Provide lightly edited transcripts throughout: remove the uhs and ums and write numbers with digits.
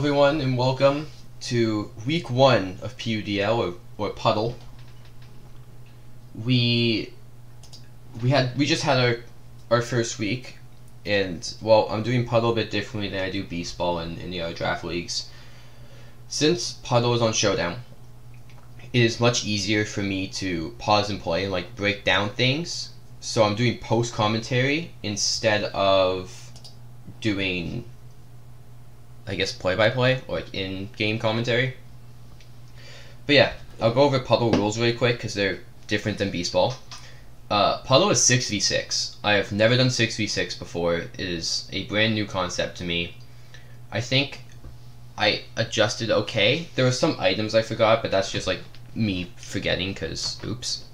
everyone, and welcome to week 1 of PUDL or PUDL. We just had our first week, and well, I'm doing PUDL a bit differently than I do Beast Ball and in the other draft leagues. Since PUDL is on Showdown, it is much easier for me to pause and play and like break down things. So I'm doing post commentary instead of doing, I guess, play-by-play or like in-game commentary. But yeah, I'll go over PUDL rules really quick because they're different than Beast Ball. PUDL is 6v6. I have never done 6v6 before. It is a brand new concept to me. I think I adjusted okay. There were some items I forgot, but that's just like me forgetting because oops.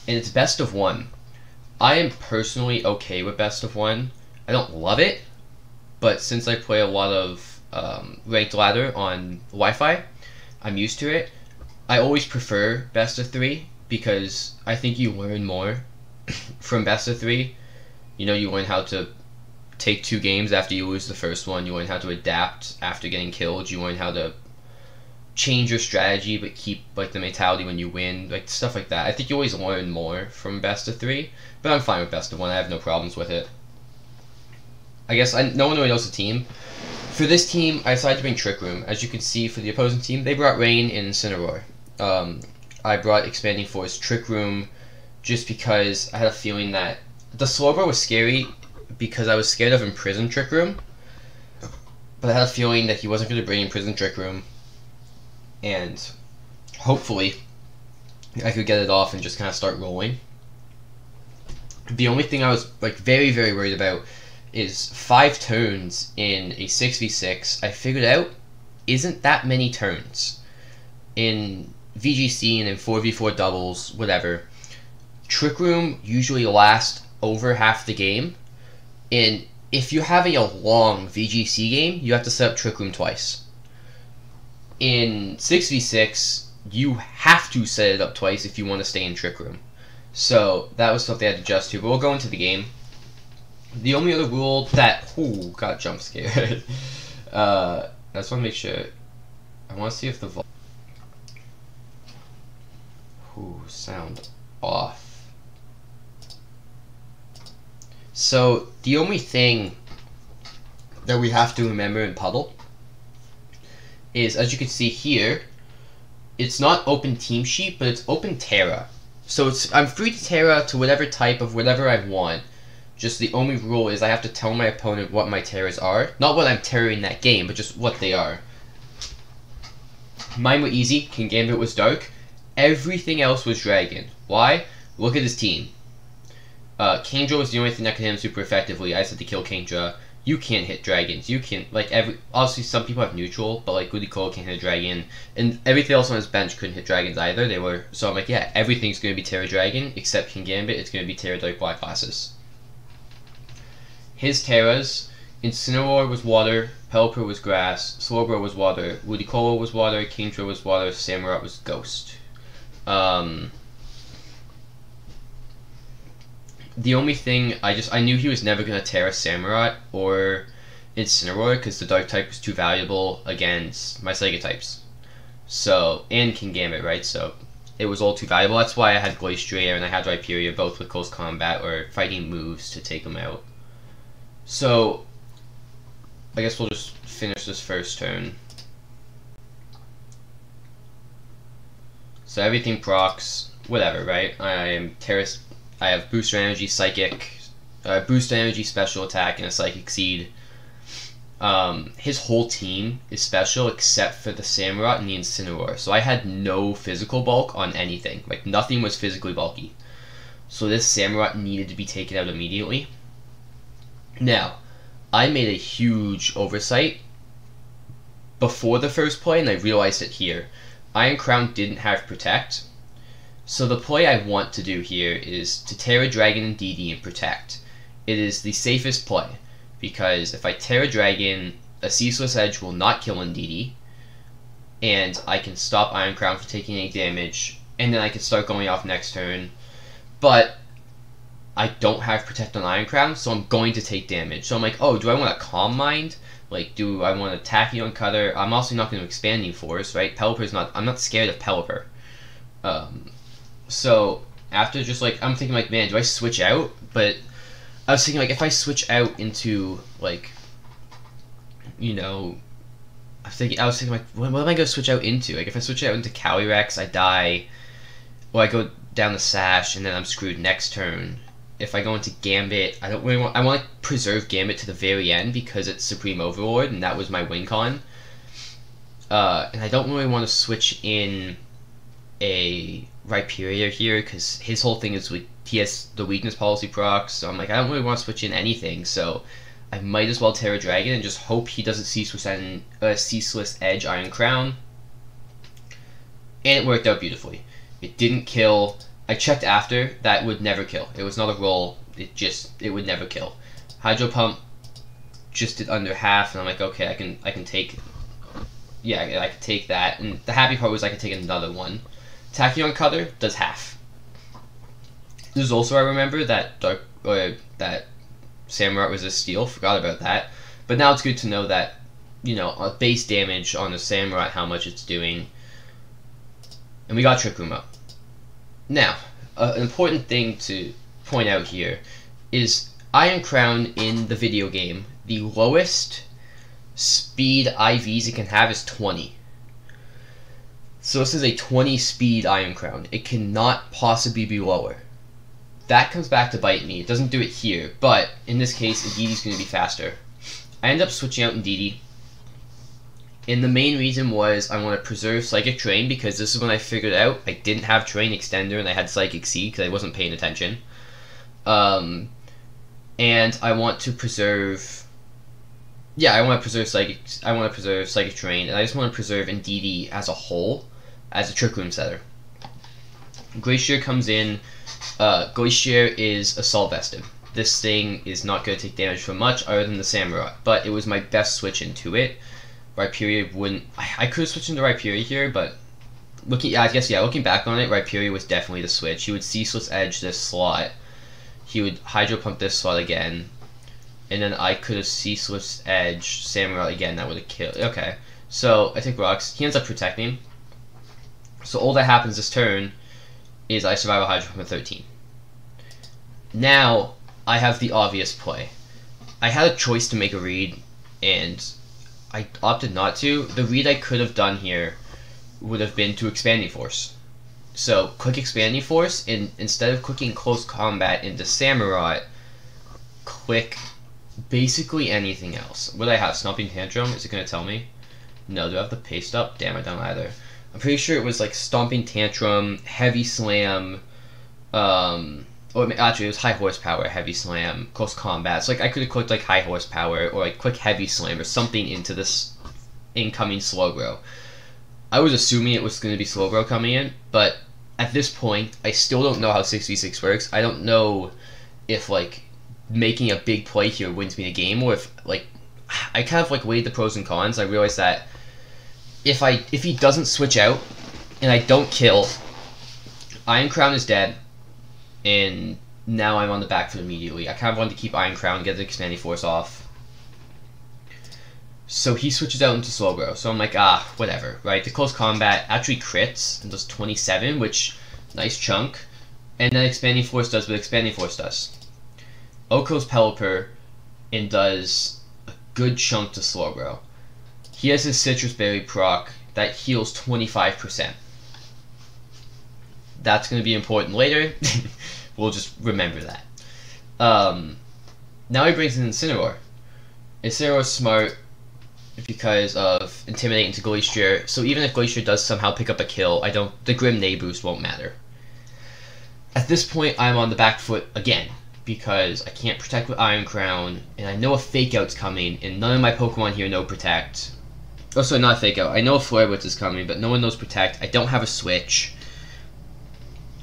And it's best of 1. I am personally okay with best of 1. I don't love it, but since I play a lot of ranked ladder on Wi-Fi, I'm used to it. I always prefer best of 3 because I think you learn more from best of 3. You know, you learn how to take 2 games after you lose the first one. You learn how to adapt after getting killed. You learn how to change your strategy but keep like the mentality when you win, like stuff like that. I think you always learn more from best of 3, but I'm fine with best of 1. I have no problems with it. I guess no one really knows the team. For this team, I decided to bring Trick Room. As you can see, for the opposing team, they brought Rain and Incineroar. I brought Expanding Force Trick Room just because I had a feeling that the Slowbro was scary because I was scared of Imprisoned Trick Room, but I had a feeling that he wasn't going to bring Imprisoned Trick Room, and hopefully I could get it off and just kind of start rolling. The only thing I was like very worried about is 5 turns in a 6v6. I figured out isn't that many turns in VGC and in 4v4 doubles, whatever. Trick Room usually lasts over half the game, and if you're having a long VGC game, you have to set up Trick Room twice. In 6v6, you have to set it up twice if you want to stay in Trick Room. So that was something I had to adjust to, but we'll go into the game. The only other rule that... Ooh, got jump scared. I just want to make sure... I want to see if the... Ooh, sound off. So, the only thing that we have to remember in PUDL is, as you can see here, it's not open team sheet, but it's open Terra. So I'm free to Terra to whatever type of whatever I want. Just the only rule is I have to tell my opponent what my terrors are. Not what I'm terroring that game, but just what they are. Mine were easy. King Gambit was dark. Everything else was dragon. Why? Look at his team. Kingdra was the only thing that could hit him super effectively. I said to kill Kingdra. You can't hit dragons. You can't, like, obviously some people have neutral, but like Goody Cole can't hit a dragon. And everything else on his bench couldn't hit dragons either. So I'm like, yeah, everything's going to be Terra Dragon, except King Gambit. It's going to be Terra Dark Black classes. His Terras, Incineroar was water, Pelipper was grass, Slowbro was water, Ludicolo was water, Kingdra was water, Samurott was ghost. The only thing, I knew he was never going to Terra Samurott or Incineroar because the Dark type was too valuable against my Psychic types. So, and King Gambit, right? So, it was all too valuable. That's why I had Glacier and I had Rhyperior, both with close combat or fighting moves to take them out. So, I guess we'll just finish this first turn. So everything procs, whatever, right? I have Booster Energy, Psychic, Booster Energy, Special Attack, and a Psychic Seed. His whole team is special except for the Samurott and the Incineroar. So I had no physical bulk on anything. Like, nothing was physically bulky. So this Samurott needed to be taken out immediately. Now, I made a huge oversight before the first play, and I realized it here. Iron Crown didn't have Protect, so the play I want to do here is to Terra Dragon and DD and Protect. It is the safest play, because if I Terra Dragon, a Ceaseless Edge will not kill DD, and I can stop Iron Crown from taking any damage, and then I can start going off next turn. But I don't have Protect on Iron Crown, so I'm going to take damage. So I'm like, oh, do I want to Calm Mind? Like, do I want to Tachyon Cutter? I'm also not going to Expanding Force, right? Pelipper's not... I'm not scared of Pelipper. So, after just, like... I'm thinking, like, man, do I switch out? But I was thinking, like, if I switch out into, like... You know... I was thinking, like, what am I going to switch out into? Like, if I switch out into Calyrex, I die. Or I go down the Sash, and then I'm screwed next turn. If I go into Gambit, I don't really want... I want to preserve Gambit to the very end because it's Supreme Overlord, and that was my win con. And I don't really want to switch in a Rhyperior here because his whole thing is he has the weakness policy proc, so I'm like, I don't really want to switch in anything, so I might as well Terra Dragon and just hope he doesn't Ceaseless Edge Iron Crown. And it worked out beautifully. It didn't kill. I checked after, that would never kill. It was not a roll, it would never kill. Hydro Pump just did under half, and I'm like, okay, I can take, yeah, I could take that. And the happy part was I could take another one. Tachyon Cutter does half. There's also, I remember, that that Samurai was a steal, forgot about that. But now it's good to know that, you know, base damage on the Samurai, how much it's doing. And we got Trick Room up. Now, an important thing to point out here is Iron Crown in the video game, the lowest speed IVs it can have is 20. So this is a 20 speed Iron Crown. It cannot possibly be lower. That comes back to bite me. It doesn't do it here, but in this case, Indeedee is going to be faster. I end up switching out Indeedee. And the main reason was I want to preserve Psychic Terrain because this is when I figured out I didn't have Terrain Extender and I had Psychic Seed because I wasn't paying attention. And I want to preserve... Yeah, I want to preserve Psychic Terrain, and I just want to preserve Indeedee as a whole, as a Trick Room setter. Glacier comes in. Glacier is Assault Vested. This thing is not going to take damage from much other than the Samurai, but it was my best switch into it. Rhyperior wouldn't... I could have switched into Rhyperior here, but looking back on it, Rhyperior was definitely the switch. He would Ceaseless Edge this slot. He would Hydro Pump this slot again. And then I could have Ceaseless Edge Samurai again. That would have killed... Okay. So, I take Rocks. He ends up protecting. So all that happens this turn is I survive a Hydro Pump at 13. Now, I have the obvious play. I had a choice to make a read, and I opted not to. The read I could have done here would have been to Expanding Force. So, click Expanding Force, and instead of clicking Close Combat into Samurai, click basically anything else. What do I have? Stomping Tantrum? Is it going to tell me? No, do I have the paste up? Damn, I don't either. I'm pretty sure it was like Stomping Tantrum, Heavy Slam, or actually it was High Horsepower, Heavy Slam, Close Combat. So like I could have clicked like High Horsepower or like click Heavy Slam or something into this incoming Slowbro. I was assuming it was going to be Slowbro coming in, but at this point I still don't know how 6v6 works. I don't know if like making a big play here wins me a game, or if like I kind of like weighed the pros and cons. I realized that if he doesn't switch out and I don't kill, Iron Crown is dead, and now I'm on the back foot immediately. I kind of wanted to keep Iron Crown, get the Expanding Force off. So he switches out into Slowbro. So I'm like, whatever, right? The Close Combat actually crits and does 27, which, nice chunk. And then Expanding Force does what Expanding Force does. Oko's Pelipper and does a good chunk to Slowbro. He has his Citrus Berry proc that heals 25%. That's going to be important later. We'll just remember that. Now he brings in Incineroar. Incineroar's smart because of Intimidate into Glacier, so even if Glacier does somehow pick up a kill, the Grim Nay boost won't matter. At this point, I'm on the back foot again, because I can't protect with Iron Crown, and I know a Fake Out's coming, and none of my Pokemon here know Protect. Oh, sorry, not a Fake Out. I know a Flare Blitz is coming, but no one knows Protect. I don't have a Switch.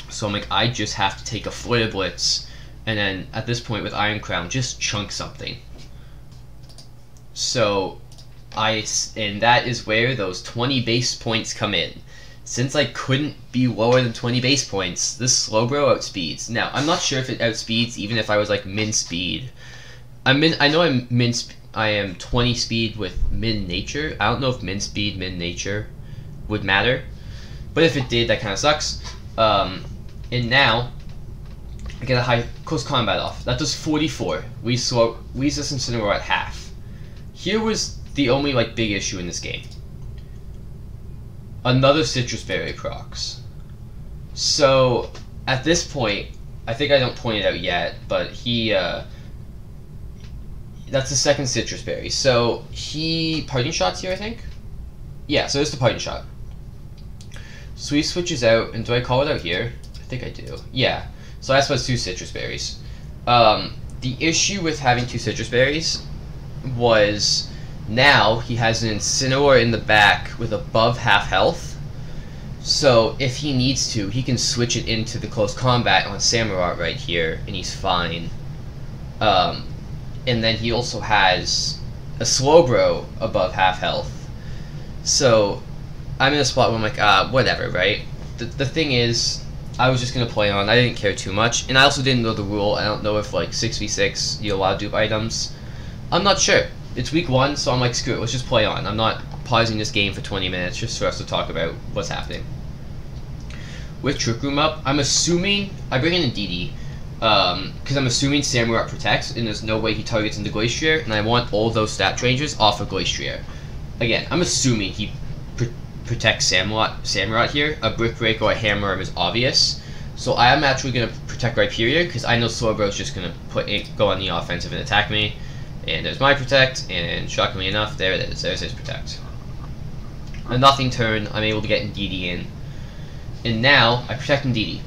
So I'm like, I just have to take a Flare Blitz, and then at this point with Iron Crown, just chunk something. So, and that is where those 20 base points come in. Since I couldn't be lower than 20 base points, this Slowbro outspeeds. Now, I'm not sure if it outspeeds even if I was like min speed. I know I'm min speed. I am 20 speed with min nature. I don't know if min speed, min nature would matter, but if it did, that kind of sucks. And now I get a high close combat off. That does 44. We saw Weezus and Incineroar at half. Here was the only like big issue in this game. Another Citrus Berry procs. So at this point, I think I don't point it out yet, but he that's the second Citrus Berry. So he Parting Shot's here, I think. Yeah, so it's the Parting Shot. So he switches out, and do I call it out here? I think I do. Yeah. So that's what's 2 Citrus Berries. The issue with having 2 Citrus Berries was now he has an Incineroar in the back with above half health. So if he needs to, he can switch it into the close combat on Samurott right here, and he's fine. And then he also has a Slowbro above half health. So I'm in a spot where I'm like, whatever, right? The thing is, I was just going to play on. I didn't care too much. And I also didn't know the rule. I don't know if, like, 6v6, you allow dupe items. I'm not sure. It's week 1, so I'm like, screw it, let's just play on. I'm not pausing this game for 20 minutes just for us to talk about what's happening. With Trick Room up, I'm assuming... I bring in a DD, because I'm assuming Samurott protects, and there's no way he targets into Glacier, and I want all those stat changes off of Glacier. Again, I'm assuming he protects Samurott here. A Brick Break or a Hammer Arm is obvious. So I am actually going to protect Rhyperior, because I know Slowbro is just going to go on the offensive and attack me. And there's my Protect, and shockingly enough, there it is. There's his Protect. A Nothing turn, I'm able to get Indeedee in. And now, I protect Indeedee.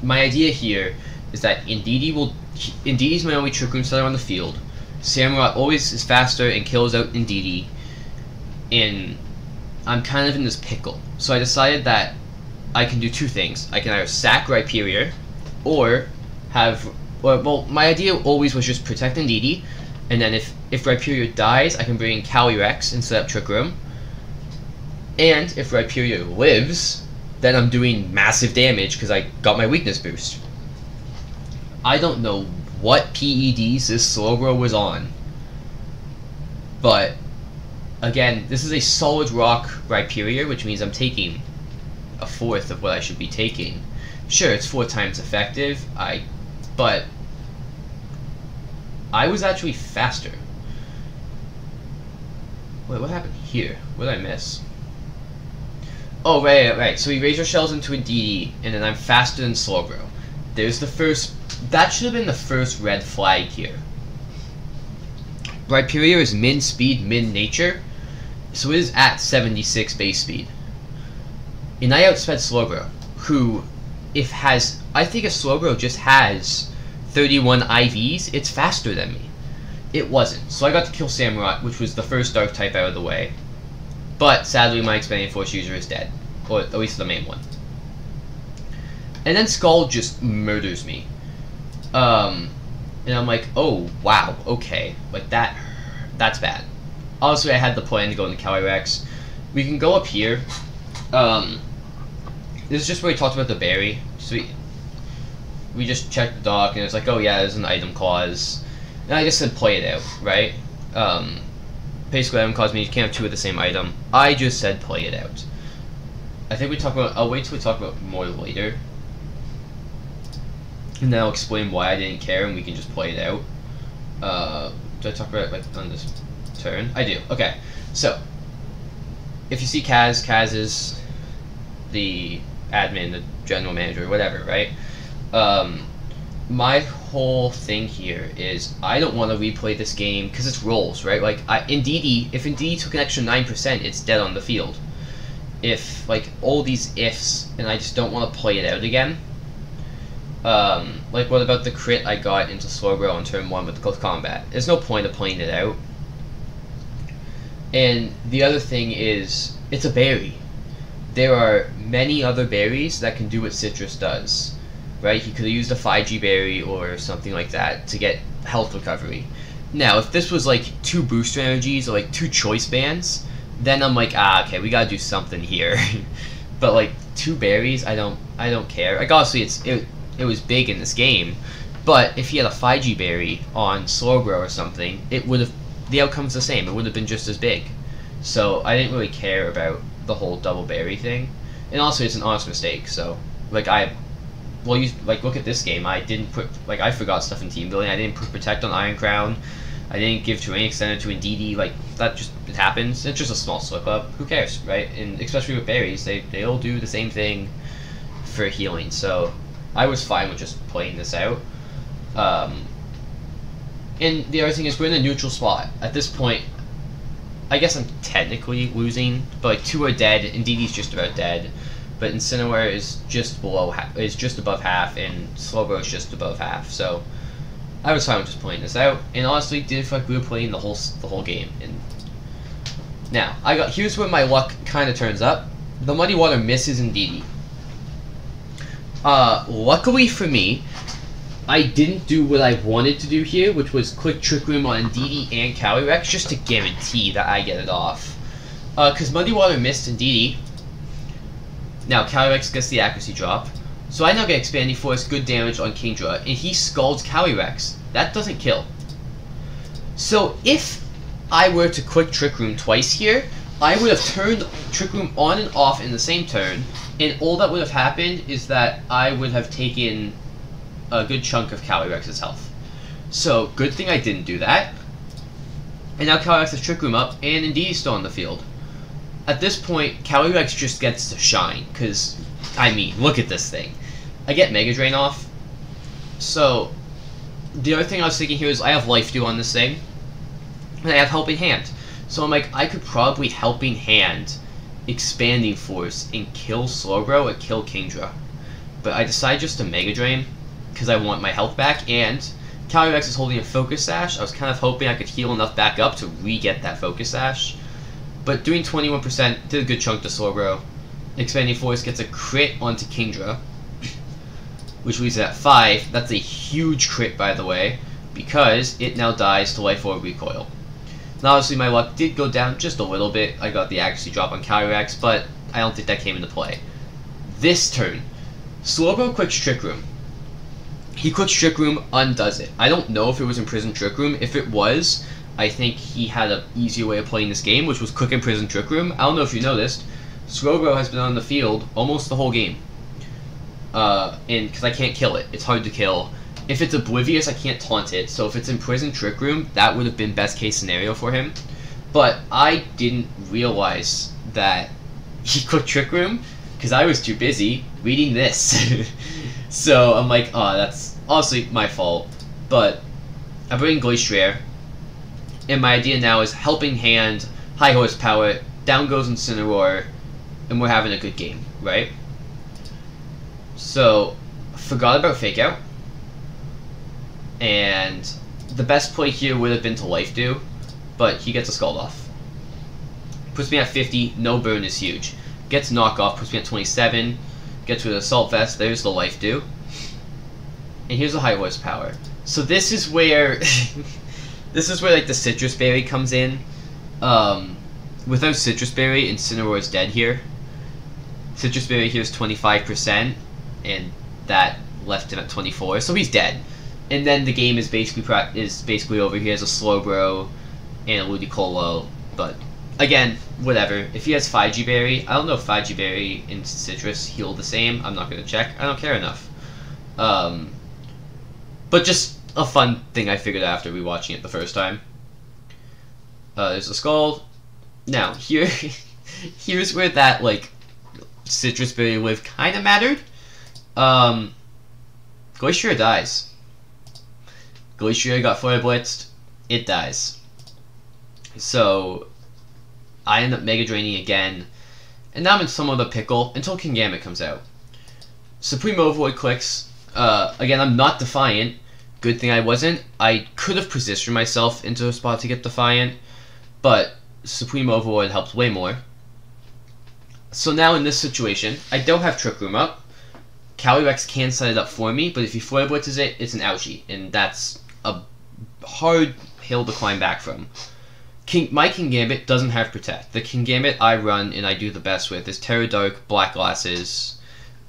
My idea here is that Indeedee's my only Trick Room setter on the field. Samurott always is faster and kills out Indeedee. And I'm kind of in this pickle. So I decided that I can do 2 things. I can either sack Rhyperior, or have... Well, my idea always was just protect Indeedee, and then if Rhyperior dies, I can bring in Calyrex and set up Trick Room. And if Rhyperior lives, then I'm doing massive damage because I got my weakness boost. I don't know what PEDs this Slowbro was on, but again, this is a solid rock Rhyperior, which means I'm taking a 1/4 of what I should be taking. Sure, it's 4 times effective, but I was actually faster. Wait, what happened here? What did I miss? Oh, right. So he Razor Shells into a DD, and then I'm faster than Slowbro. There's the first... That should have been the first red flag here. Rhyperior is min speed, min nature, so it is at 76 base speed. And I outsped Slowbro, who, I think if Slowbro just has 31 IVs, it's faster than me. It wasn't, so I got to kill Samurott, which was the first Dark type out of the way. But sadly, my Expanding Force user is dead, or at least the main one. And then Skull just murders me. And I'm like, oh wow, okay, like that's bad. Obviously, I had the plan to go into Calyrex. We can go up here. This is just where we talked about the berry. So we just checked the doc, and it's like, oh yeah, there's an item clause. And I just said play it out, right? Basically, item clause means you can't have 2 of the same item. I just said play it out. I think we talk about... I'll wait till we talk about more later. And then I'll explain why I didn't care, and we can just play it out. Do I talk about it like on this turn? I do. Okay. So, if you see Kaz is the admin, the general manager, whatever, right? My whole thing here is I don't want to replay this game because it's rolls, right? Like, if Indeedee took an extra 9%, it's dead on the field. If, like, all these ifs, and I just don't want to play it out again. Like, what about the crit I got into Slowbro on turn 1 with the close combat? There's no point of playing it out. And the other thing is, it's a berry. There are many other berries that can do what Citrus does. Right? He could have used a 5G berry or something like that to get health recovery. Now, if this was like 2 booster energies or like 2 choice bands, then I'm like, okay, we gotta do something here. But like 2 berries, I don't care. Like, obviously it was big in this game, But if he had a 5G berry on Slowbro or something, it would have, the outcome's the same. It would have been just as big. So I didn't really care about the whole double berry thing. And also, it's an honest mistake. So like well, you like look at this game. I didn't put I forgot stuff in team building. I didn't put Protect on Iron Crown. I didn't give Terrain Extender to Indeedee. Like that just it happens. It's just a small slip up. Who cares, right? And especially with berries, they all do the same thing for healing. So I was fine with just playing this out. And the other thing is we're in a neutral spot at this point. I guess I'm technically losing, but like 2 are dead. Indeedee's just about dead. But Incineroar is just above half, and Slowbro is just above half. So I was fine with just playing this out, and honestly, did feel like we were playing the whole game. And now here's where my luck kind of turns up. The Muddy Water misses Indeedee. Luckily for me, I didn't do what I wanted to do here, which was click Trick Room on Indeedee and Calyrex just to guarantee that I get it off. Because Muddy Water missed Indeedee. Now Calyrex gets the accuracy drop. So I now get Expanding Force, good damage on Kingdra, and he scalds Calyrex. That doesn't kill. So if I were to click Trick Room twice here, I would have turned Trick Room on and off in the same turn, and all that would have happened is that I would have taken a good chunk of Calyrex's health. So good thing I didn't do that. And now Calyrex has Trick Room up, and Indeedee's still on the field. At this point, Calyrex just gets to shine, because, I mean, look at this thing. I get Mega Drain off. So, the other thing I was thinking here is I have Life Dew on this thing, and I have Helping Hand. So I'm like, I could probably Helping Hand, Expanding Force, and kill Slowbro and kill Kingdra. But I decided just to Mega Drain, because I want my health back, and Calyrex is holding a Focus Sash. I was kind of hoping I could heal enough back up to re-get that Focus Sash. But doing 21% did a good chunk to Slowbro. Expanding Force gets a crit onto Kingdra, which leaves it at 5. That's a huge crit, by the way, because it now dies to Life Orb Recoil. Now, obviously, my luck did go down just a little bit. I got the accuracy drop on Calyrex, but I don't think that came into play. This turn, Slowbro clicks Trick Room. He clicks Trick Room, undoes it. I don't know if it was Imprisoned Trick Room. If it was, I think he had an easier way of playing this game, which was click Imprisoned Trick Room. I don't know if you noticed, Slowbro has been on the field almost the whole game. And because I can't kill it, it's hard to kill. If it's Oblivious, I can't taunt it, so if it's Imprisoned Trick Room, that would have been best case scenario for him. But I didn't realize that he clicked Trick Room, because I was too busy reading this. So I'm like, oh, that's honestly my fault. But I bring Glacier, and my idea now is Helping Hand, High Horsepower, down goes Incineroar, and we're having a good game, right? So, forgot about Fake Out, and the best play here would have been to Life Dew, but he gets a Scald Off. Puts me at 50, no burn is huge. Gets Knock Off, puts me at 27, gets with Assault Vest, there's the Life Dew. And here's a High Horsepower. So this is where this is where like the Citrus Berry comes in. Without Citrus Berry, Incineroar is dead here. Citrus Berry here is 25%, and that left him at 24, so he's dead. And then the game is basically over. He has a Slowbro and a Ludicolo, but again, whatever. If he has 5G Berry, I don't know if 5G Berry and Citrus heal the same. I'm not going to check. I don't care enough. But just a fun thing I figured out after rewatching it the first time. There's a Scald. Now, here's where that, like, Citrus Berry live kind of mattered. Glacier dies. Glacier got Flare Blitzed. It dies. So, I end up Mega Draining again, and now I'm in somewhat of a pickle until Kingambit comes out. Supreme Overload clicks. Again, I'm not Defiant. Good thing I wasn't. I could have positioned myself into a spot to get Defiant, but Supreme Overload helps way more. So now in this situation, I don't have Trick Room up. Calyrex can set it up for me, but if he Flare Blitzes it, it's an ouchie, and that's a hard hill to climb back from. My Kingambit doesn't have Protect. The Kingambit I run and I do the best with is Terra Dark, Black Glasses,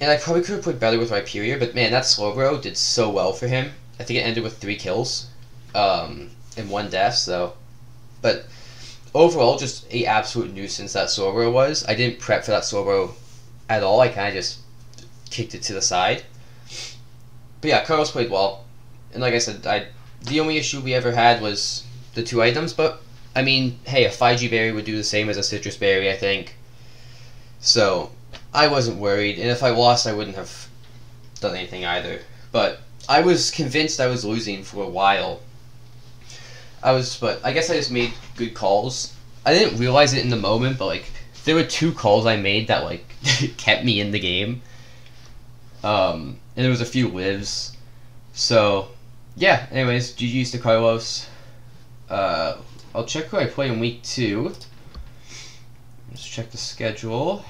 And I probably could have played better with Rhyperior, but man, that Slowbro did so well for him. I think it ended with 3 kills, and 1 death, so. But overall, just a absolute nuisance that Slowbro was. I didn't prep for that Slowbro at all. I kind of just kicked it to the side. But yeah, Carlos played well. And like I said, the only issue we ever had was the 2 items, but I mean, hey, a 5G berry would do the same as a citrus berry, I think. So I wasn't worried, and if I lost, I wouldn't have done anything either. But I was convinced I was losing for a while. But I guess I just made good calls. I didn't realize it in the moment, but like there were 2 calls I made that like kept me in the game. And there was a few lives. So yeah. Anyways, GG's to Carlos. I'll check who I play in week 2. Let's check the schedule.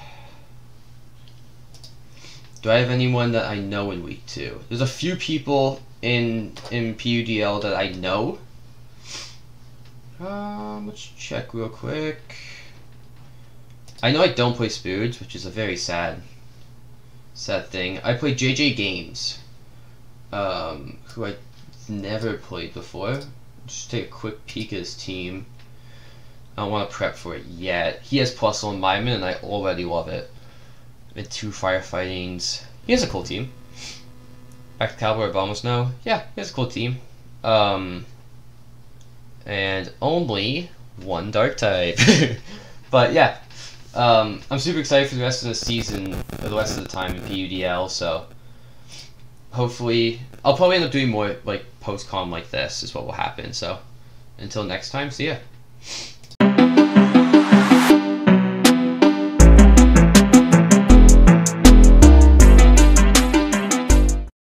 Do I have anyone that I know in week 2? There's a few people in PUDL that I know. Let's check real quick. I know I don't play Spoods, which is a very sad thing. I play JJ Games, who I've never played before. Just take a quick peek at his team. I don't want to prep for it yet. He has plus 1 Miman, and I already love it. And 2 firefightings. He has a cool team. Back to Cowboy almost now. Yeah, he has a cool team. And only 1 dark type. But yeah, I'm super excited for the rest of the season, or the rest of the time in PUDL. So hopefully, I'll probably end up doing more like post-com like this. Is what will happen. So until next time, see ya.